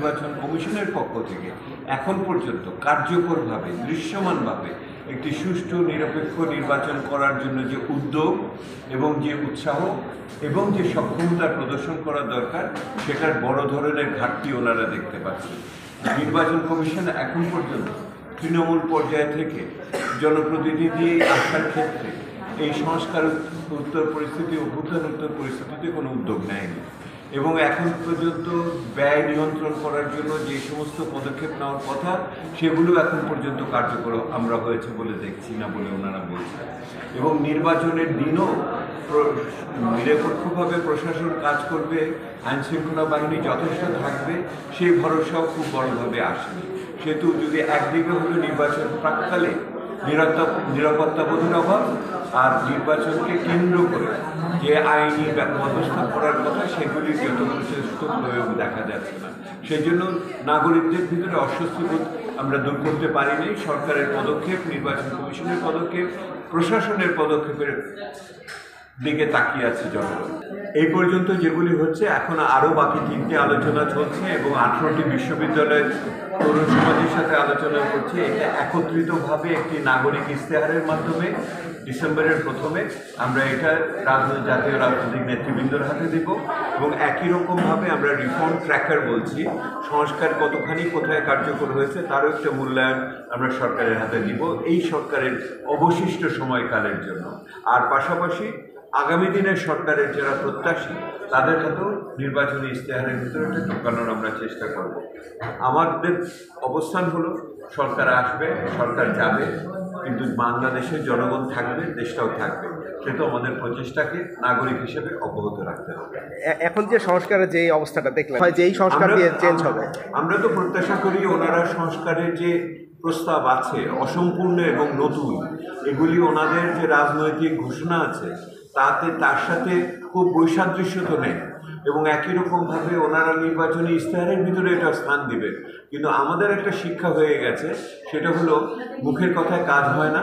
নির্বাচন কমিশনের পক্ষ থেকে এখন পর্যন্ত কার্যকরভাবে দৃশ্যমানভাবে একটি সুষ্ঠু নিরপেক্ষ নির্বাচন করার জন্য যে উদ্যোগ এবং যে উৎসাহ এবং যে সক্ষমতা প্রদর্শন করা দরকার সেটার বড় ধরনের ঘাটতি ওনারা দেখতে পাচ্ছেন। নির্বাচন কমিশন এখন পর্যন্ত তৃণমূল পর্যায় থেকে জনপ্রতিনিধি আসার ক্ষেত্রে এই সংস্কার উত্তর পরিস্থিতি অভ্যুত্থান উত্তর পরিস্থিতিতে কোনো উদ্যোগ নেয়নি এবং এখন পর্যন্ত ব্যয় নিয়ন্ত্রণ করার জন্য যে সমস্ত পদক্ষেপ নেওয়ার কথা সেগুলো এখন পর্যন্ত কার্যকর আমরা হয়েছে বলে দেখছি না বলে ওনারা বলছেন। এবং নির্বাচনের দিনও নিরপেক্ষভাবে প্রশাসন কাজ করবে, আইনশৃঙ্খলা বাহিনী যথেষ্ট থাকবে সেই ভরসাও খুব বড়ভাবে আসেনি। সেহেতু যদি একদিকে হলো নির্বাচন প্রাককালে নিরাপত্তাবোধের অভাব আর নির্বাচনকে কেন্দ্র করে যে আইনি ব্যবস্থা করার কথা সেগুলির যথেষ্ট প্রয়োগ দেখা যাচ্ছে না। সেই জন্য নাগরিকদের ভিতরে অস্বস্তিবোধ আমরা দূর করতে পারিনি। সরকারের পদক্ষেপ, নির্বাচন কমিশনের পদক্ষেপ, প্রশাসনের পদক্ষেপের দিকে তাকিয়ে আছে জনগণ। এই পর্যন্ত যেগুলি হচ্ছে, এখন আরও বাকি 3টে আলোচনা চলছে এবং 18টি বিশ্ববিদ্যালয়ের তরুণ সমাজের সাথে আলোচনা করছে। এটা একত্রিতভাবে একটি নাগরিক ইশতেহারের মাধ্যমে ডিসেম্বরের প্রথমে আমরা এটা জাতীয় রাজনৈতিক নেতৃবৃন্দর হাতে দেব এবং একই রকমভাবে আমরা রিফর্ম ট্র্যাকার বলছি, সংস্কার কতখানি কোথায় কার্যকর হয়েছে তারও একটা মূল্যায়ন আমরা সরকারের হাতে দিব এই সরকারের অবশিষ্ট সময়কালের জন্য। আর পাশাপাশি আগামী দিনের সরকারের যারা প্রত্যাশী তাদের হাতেও নির্বাচনী ইশতেহারের ভিতরে একটা ঢোকানোর আমরা চেষ্টা করব। আমাদের অবস্থান হলো সরকার আসবে, সরকার যাবে, কিন্তু বাংলাদেশের জনগণ থাকবে, দেশটাও থাকবে। সেটা আমাদের প্রচেষ্টাকে নাগরিক হিসেবে অব্যাহত রাখতে হবে। এখন যে সংস্কারের যে অবস্থাটা দেখলাম, যেই সংস্কার দিয়ে চেঞ্জ হবে, আমরা তো প্রত্যাশা করি ওনারা সংস্কারের যে প্রস্তাব আছে অসম্পূর্ণ এবং নতুন, এগুলি ওনাদের যে রাজনৈতিক ঘোষণা আছে তার সাথে খুব বৈসাদৃশ্য তো নেই এবং একই রকমভাবে ওনারা নির্বাচনী ইশতেহারের ভিতরে এটা স্থান দিবে। কিন্তু আমাদের একটা শিক্ষা হয়ে গেছে, সেটা হলো মুখের কথায় কাজ হয় না,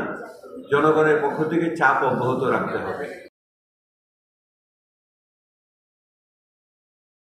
জনগণের পক্ষ থেকে চাপ অব্যাহত রাখতে হবে।